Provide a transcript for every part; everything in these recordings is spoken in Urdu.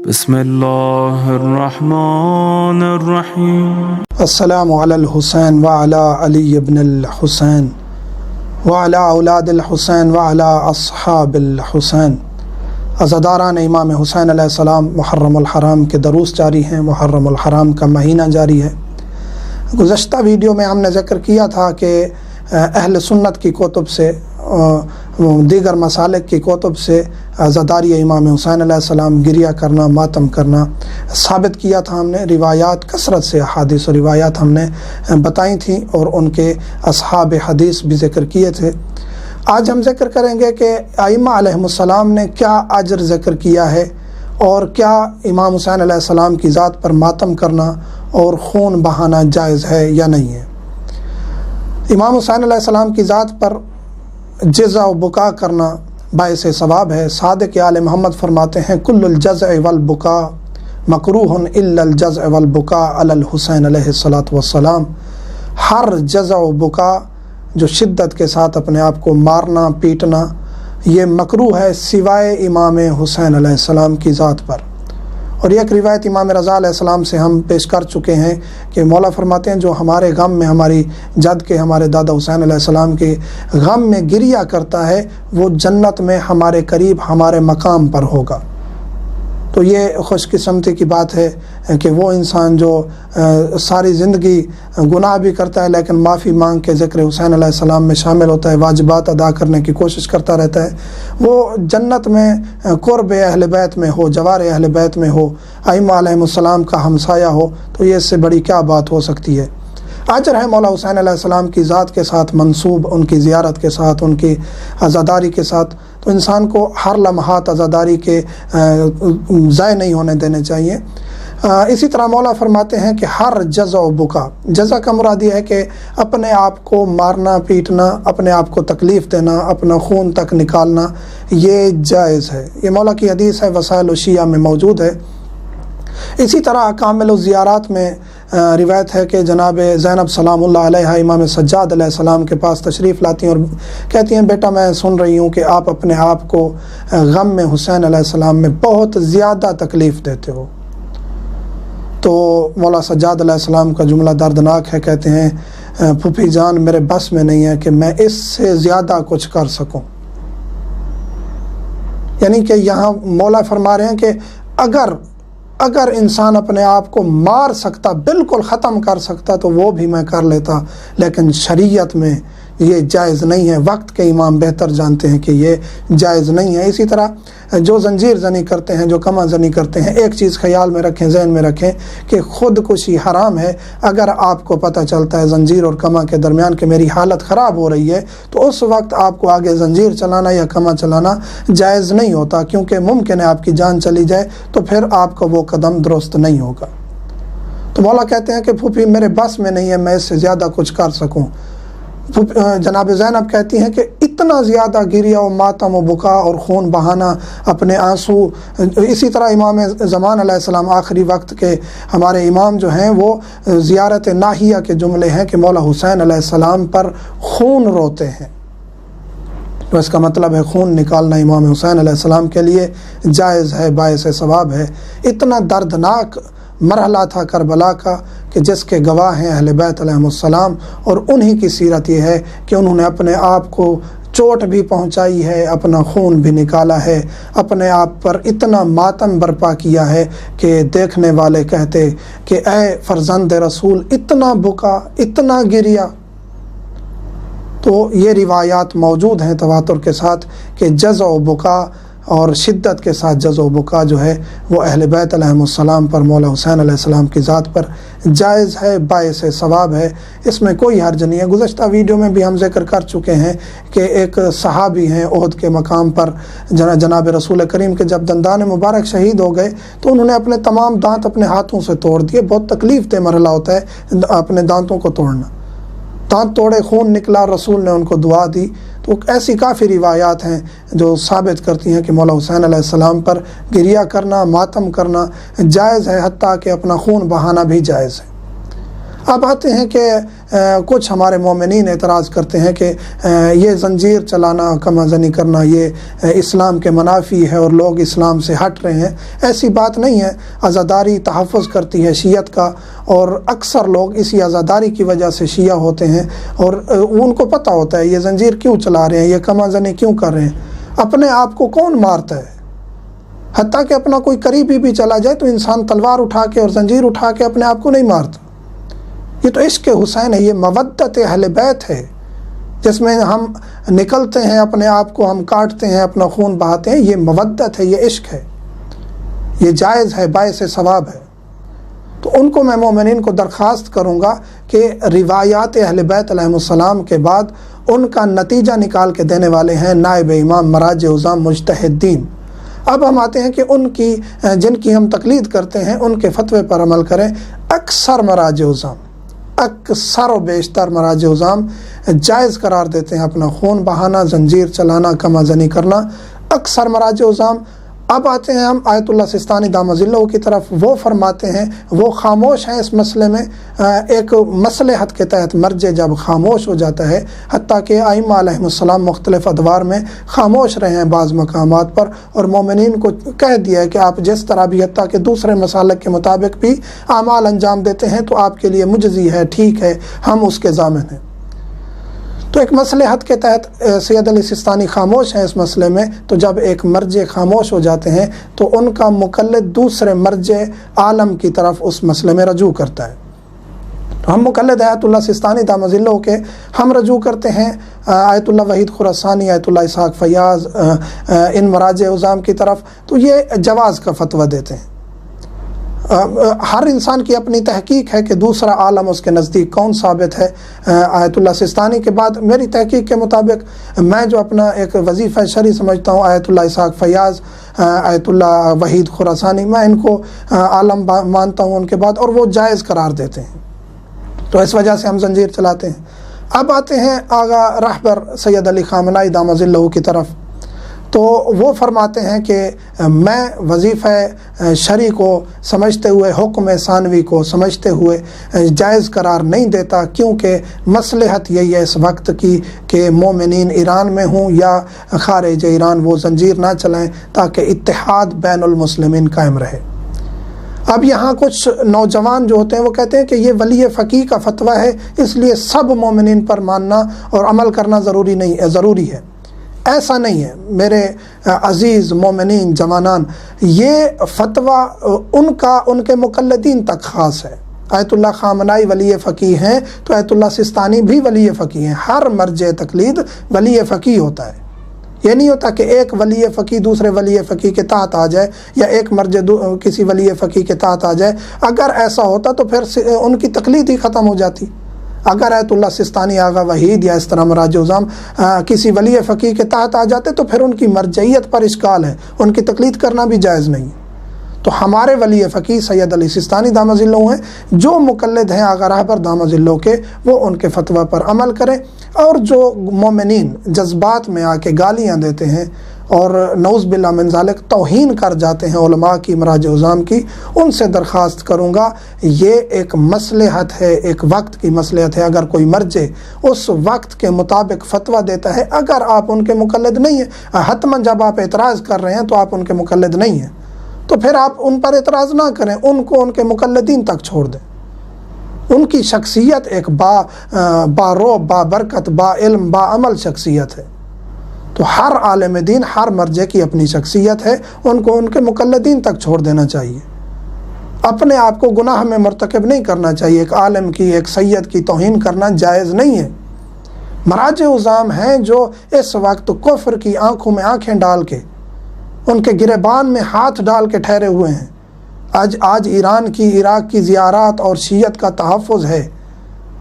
بسم اللہ الرحمن الرحیم۔ السلام علی الحسین وعلی علی ابن الحسین وعلی اولاد الحسین وعلی اصحاب الحسین۔ عزاداران امام حسین علیہ السلام، محرم الحرام کے دروس جاری ہیں۔ محرم الحرام کا مہینہ جاری ہے۔ گزشتہ ویڈیو میں ہم نے ذکر کیا تھا کہ اہل سنت کی کتب سے، دیگر مسالک کی کتب سے عزاداری امام حسین علیہ السلام، گریہ کرنا، ماتم کرنا ثابت کیا تھا ہم نے۔ روایات، کثرت سے احادیث و روایات ہم نے بتائی تھیں اور ان کے اصحاب حدیث بھی ذکر کیے تھے۔ آج ہم ذکر کریں گے کہ ائمہ علیہم السلام نے کیا اجر ذکر کیا ہے اور کیا امام حسین علیہ السلام کی ذات پر ماتم کرنا اور خون بہانا جائز ہے یا نہیں ہے۔ امام حسین علیہ السلام کی ذات پر جزع و بکا کرنا باعث ثواب ہے۔ صادق آل محمد فرماتے ہیں کل الجزع والبکا مکروہ الا الجزع والبکا علی الحسین علیہ الصلاۃ والسلام۔ ہر جزع و بکا، جو شدت کے ساتھ اپنے آپ کو مارنا پیٹنا، یہ مکروہ ہے سوائے امام حسین علیہ السلام کی ذات پر۔ اور ایک روایت امام رضا علیہ السلام سے ہم پیش کر چکے ہیں کہ مولا فرماتے ہیں جو ہمارے غم میں، ہماری جد کے، ہمارے دادا حسین علیہ السلام کے غم میں گریہ کرتا ہے، وہ جنت میں ہمارے قریب، ہمارے مقام پر ہوگا۔ تو یہ خوش قسمتی کی بات ہے کہ وہ انسان جو ساری زندگی گناہ بھی کرتا ہے لیکن معافی مانگ کے ذکر حسین علیہ السلام میں شامل ہوتا ہے، واجبات ادا کرنے کی کوشش کرتا رہتا ہے، وہ جنت میں قرب اہل بیت میں ہو، جوار اہل بیت میں ہو، ائمہ علیہم السلام کا ہمسایہ ہو، تو یہ اس سے بڑی کیا بات ہو سکتی ہے۔ اجر ہے مولا حسین علیہ السلام کی ذات کے ساتھ منسوب، ان کی زیارت کے ساتھ، ان کی عزاداری کے ساتھ۔ تو انسان کو ہر لمحات عزاداری کے ضائع نہیں ہونے دینے چاہیے۔ اسی طرح مولا فرماتے ہیں کہ ہر جزع و بکا، جزع کا مراد یہ ہے کہ اپنے آپ کو مارنا پیٹنا، اپنے آپ کو تکلیف دینا، اپنا خون تک نکالنا، یہ جائز ہے۔ یہ مولا کی حدیث ہے، وسائل الشیعہ میں موجود ہے۔ اسی طرح کامل الزیارات میں روایت ہے کہ جناب زینب سلام اللہ علیہ امام سجاد علیہ السلام کے پاس تشریف لاتی ہیں اور کہتی ہیں بیٹا میں سن رہی ہوں کہ آپ اپنے آپ کو غم میں حسین علیہ السلام میں بہت زیادہ تکلیف دیتے ہو۔ تو مولا سجاد علیہ السلام کا جملہ دردناک ہے، کہتے ہیں پھوپھی جان میرے بس میں نہیں ہے کہ میں اس سے زیادہ کچھ کر سکوں۔ یعنی کہ یہاں مولا فرما رہے ہیں کہ اگر انسان اپنے آپ کو مار سکتا، بالکل ختم کر سکتا، تو وہ بھی میں کر لیتا، لیکن شریعت میں یہ جائز نہیں ہے۔ وقت کے امام بہتر جانتے ہیں کہ یہ جائز نہیں ہے۔ اسی طرح جو زنجیر زنی کرتے ہیں، جو کمع زنی کرتے ہیں، ایک چیز خیال میں رکھیں، ذہن میں رکھیں کہ خودکشی حرام ہے۔ اگر آپ کو پتہ چلتا ہے زنجیر اور کمع کے درمیان کہ میری حالت خراب ہو رہی ہے، تو اس وقت آپ کو آگے زنجیر چلانا یا کمع چلانا جائز نہیں ہوتا، کیونکہ ممکن ہے آپ کی جان چلی جائے تو پھر آپ کا وہ قدم درست نہیں ہوگا۔ تو مولا کہتے ہیں کہ پھوپھی میرے بس میں نہیں ہے میں اس سے زیادہ کچھ کر سکوں۔ جناب زینب کہتی ہیں کہ اتنا زیادہ گریہ و ماتم و بکا اور خون بہانا، اپنے آنسو۔ اسی طرح امام زمان علیہ السلام، آخری وقت کے ہمارے امام جو ہیں، وہ زیارت ناہیہ کے جملے ہیں کہ مولا حسین علیہ السلام پر خون روتے ہیں۔ تو اس کا مطلب ہے خون نکالنا امام حسین علیہ السلام کے لیے جائز ہے، باعث ثواب ہے۔ اتنا دردناک مرحلہ تھا کربلا کا کہ جس کے گواہ ہیں اہل بیت علیہم السلام، اور انہی کی سیرت یہ ہے کہ انہوں نے اپنے آپ کو چوٹ بھی پہنچائی ہے، اپنا خون بھی نکالا ہے، اپنے آپ پر اتنا ماتم برپا کیا ہے کہ دیکھنے والے کہتے کہ اے فرزند رسول اتنا بکا، اتنا گریہ۔ تو یہ روایات موجود ہیں تواتر کے ساتھ کہ جزع و بکا اور شدت کے ساتھ جزع و بکا جو ہے وہ اہل بیت علیہم السلام پر، مولا حسین علیہ السلام کی ذات پر جائز ہے، باعث ثواب ہے، اس میں کوئی حرج نہیں ہے۔ گزشتہ ویڈیو میں بھی ہم ذکر کر چکے ہیں کہ ایک صحابی ہیں احد کے مقام پر، جناب رسول کریم کے جب دندان مبارک شہید ہو گئے تو انہوں نے اپنے تمام دانت اپنے ہاتھوں سے توڑ دیے۔ بہت تکلیف دہ مرحلہ ہوتا ہے اپنے دانتوں کو توڑنا۔ دانت توڑے، خون نکلا، رسول نے ان کو دعا دی۔ تو ایسی کافی روایات ہیں جو ثابت کرتی ہیں کہ مولا حسین علیہ السلام پر گریہ کرنا، ماتم کرنا جائز ہے، حتیٰ کہ اپنا خون بہانا بھی جائز ہے۔ اب آتے ہیں کہ کچھ ہمارے مومنین اعتراض کرتے ہیں کہ یہ زنجیر چلانا، کما زنی کرنا یہ اسلام کے منافی ہے اور لوگ اسلام سے ہٹ رہے ہیں۔ ایسی بات نہیں ہے، عزاداری تحفظ کرتی ہے شیعت کا، اور اکثر لوگ اسی عزاداری کی وجہ سے شیعہ ہوتے ہیں، اور ان کو پتہ ہوتا ہے یہ زنجیر کیوں چلا رہے ہیں، یہ کما زنی کیوں کر رہے ہیں۔ اپنے آپ کو کون مارتا ہے؟ حتیٰ کہ اپنا کوئی قریبی بھی چلا جائے تو انسان تلوار اٹھا کے اور زنجیر اٹھا کے اپنے آپ کو نہیں مارتا۔ یہ تو عشق حسین ہے، یہ مودت اہل بیت ہے، جس میں ہم نکلتے ہیں اپنے آپ کو، ہم کاٹتے ہیں، اپنا خون بہاتے ہیں۔ یہ مودت ہے، یہ عشق ہے، یہ جائز ہے، باعث ثواب ہے۔ تو ان کو میں مومنین کو درخواست کروں گا کہ روایات اہل بیت علیہم السلام کے بعد ان کا نتیجہ نکال کے دینے والے ہیں نائب امام، مراجع عظام، مجتہدین۔ اب ہم آتے ہیں کہ ان کی جن کی ہم تقلید کرتے ہیں ان کے فتوے پر عمل کریں۔ اکثر مراجع عظام، اکثر و بیشتر مراجع عظام جائز قرار دیتے ہیں اپنا خون بہانا، زنجیر چلانا، کما زنی کرنا، اکثر مراجع عظام۔ اب آتے ہیں ہم آیت اللہ سستانی دامہ ظلہ کی طرف، وہ فرماتے ہیں، وہ خاموش ہیں اس مسئلے میں، ایک مصلحت کے تحت مرجع جب خاموش ہو جاتا ہے، حتیٰ کہ ائمہ علیہم السلام مختلف ادوار میں خاموش رہے ہیں بعض مقامات پر، اور مومنین کو کہہ دیا ہے کہ آپ جس طرح بھی حتیٰ کہ دوسرے مسالک کے مطابق بھی اعمال انجام دیتے ہیں تو آپ کے لیے مجزی ہے، ٹھیک ہے، ہم اس کے ضامن ہیں۔ تو ایک مصلحت کے تحت سید علی سستانی خاموش ہیں اس مسئلے میں، تو جب ایک مرجع خاموش ہو جاتے ہیں تو ان کا مقلد دوسرے مرجع عالم کی طرف اس مسئلے میں رجوع کرتا ہے۔ تو ہم مقلد آیت اللہ سستانی دامہ ظلہ کے ہم رجوع کرتے ہیں آیت اللہ وحید خراسانی، آیت اللہ اسحاق فیاض، ان مراجع عظام کی طرف، تو یہ جواز کا فتویٰ دیتے ہیں۔ ہر انسان کی اپنی تحقیق ہے کہ دوسرا عالم اس کے نزدیک کون ثابت ہے۔ آیت اللہ سستانی کے بعد میری تحقیق کے مطابق میں جو اپنا ایک وظیفہ شرعی سمجھتا ہوں، آیت اللہ اسحاق فیاض، آیت اللہ وحید خراسانی، میں ان کو عالم مانتا ہوں ان کے بعد، اور وہ جائز قرار دیتے ہیں، تو اس وجہ سے ہم زنجیر چلاتے ہیں۔ اب آتے ہیں آغا رہبر سید علی خامنہئی دامہ ظلہ کی طرف، تو وہ فرماتے ہیں کہ میں وظیفہ شرعی کو سمجھتے ہوئے، حکم ثانوی کو سمجھتے ہوئے جائز قرار نہیں دیتا، کیونکہ مصلحت یہی ہے اس وقت کی کہ مومنین ایران میں ہوں یا خارج ایران وہ زنجیر نہ چلائیں تاکہ اتحاد بین المسلمین قائم رہے۔ اب یہاں کچھ نوجوان جو ہوتے ہیں وہ کہتے ہیں کہ یہ ولی فقیہ کا فتویٰ ہے، اس لیے سب مومنین پر ماننا اور عمل کرنا ضروری ہے۔ ایسا نہیں ہے میرے عزیز مومنین جوانان، یہ فتویٰ ان کے مقلدین تک خاص ہے۔ آیت اللہ خامنہئی ولی فقیہ ہیں تو آیت اللہ سستانی بھی ولی فقیہ ہیں۔ ہر مرجع تقلید ولی فقیہ ہوتا ہے، یہ نہیں ہوتا کہ ایک ولی فقیہ دوسرے ولی فقیہ کے تحت آ جائے، یا ایک مرجع کسی ولی فقیہ کے تحت آ جائے۔ اگر ایسا ہوتا تو پھر ان کی تقلید ہی ختم ہو جاتی۔ اگر آیت اللہ سستانی، آغا وحید یا اس طرح مراجع عظام کسی ولی فقیہ کے تحت آ جاتے تو پھر ان کی مرجعیت پر اشکال ہے، ان کی تقلید کرنا بھی جائز نہیں۔ تو ہمارے ولی فقیہ سید علی سستانی دامہ ظلہ ہیں، جو مقلد ہیں آغا رہبر دامہ ظلہ کے، وہ ان کے فتویٰ پر عمل کریں، اور جو مومنین جذبات میں آ کے گالیاں دیتے ہیں اور نعوذ باللہ من ذالک توہین کر جاتے ہیں علماء کی، مراجع عظام کی، ان سے درخواست کروں گا، یہ ایک مصلحت ہے، ایک وقت کی مصلحت ہے۔ اگر کوئی مرجع اس وقت کے مطابق فتویٰ دیتا ہے، اگر آپ ان کے مقلد نہیں ہیں، حتماً جب آپ اعتراض کر رہے ہیں تو آپ ان کے مقلد نہیں ہیں، تو پھر آپ ان پر اعتراض نہ کریں، ان کو ان کے مقلدین تک چھوڑ دیں۔ ان کی شخصیت ایک با برکت، با علم، با عمل شخصیت ہے۔ تو ہر عالم دین، ہر مرجع کی اپنی شخصیت ہے، ان کو ان کے مقلدین تک چھوڑ دینا چاہیے۔ اپنے آپ کو گناہ میں مرتکب نہیں کرنا چاہیے، ایک عالم کی، ایک سید کی توہین کرنا جائز نہیں ہے۔ مراجع عظام ہیں جو اس وقت کفر کی آنکھوں میں آنکھیں ڈال کے، ان کے گریبان میں ہاتھ ڈال کے ٹھہرے ہوئے ہیں۔ آج ایران کی، عراق کی زیارات اور شیعت کا تحفظ ہے۔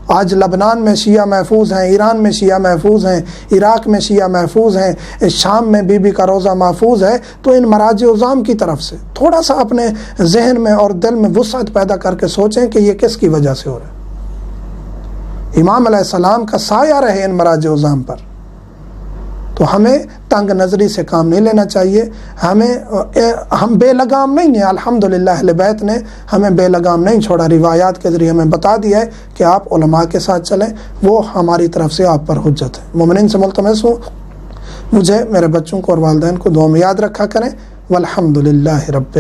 آج لبنان میں شیعہ محفوظ ہیں، ایران میں شیعہ محفوظ ہیں، عراق میں شیعہ محفوظ ہیں، شام میں بی بی کا روضہ محفوظ ہے۔ تو ان مراجع عظام کی طرف سے تھوڑا سا اپنے ذہن میں اور دل میں وسعت پیدا کر کے سوچیں کہ یہ کس کی وجہ سے ہو رہا ہے۔ امام علیہ السلام کا سایہ رہے ان مراجع عظام پر۔ تو ہمیں تنگ نظری سے کام نہیں لینا چاہیے. ہم بے لگام نہیں ہیں. الحمدللہ اہل بیت نے ہمیں بے لگام نہیں چھوڑا. روایات کے ذریعے ہمیں بتا دیا ہے کہ آپ علماء کے ساتھ چلیں, وہ ہماری طرف سے آپ پر حجت ہے. مومنین سے ملتمس ہوں مجھے, میرے بچوں کو اور والدین کو دعا میں یاد رکھا کریں. والحمدللہ رب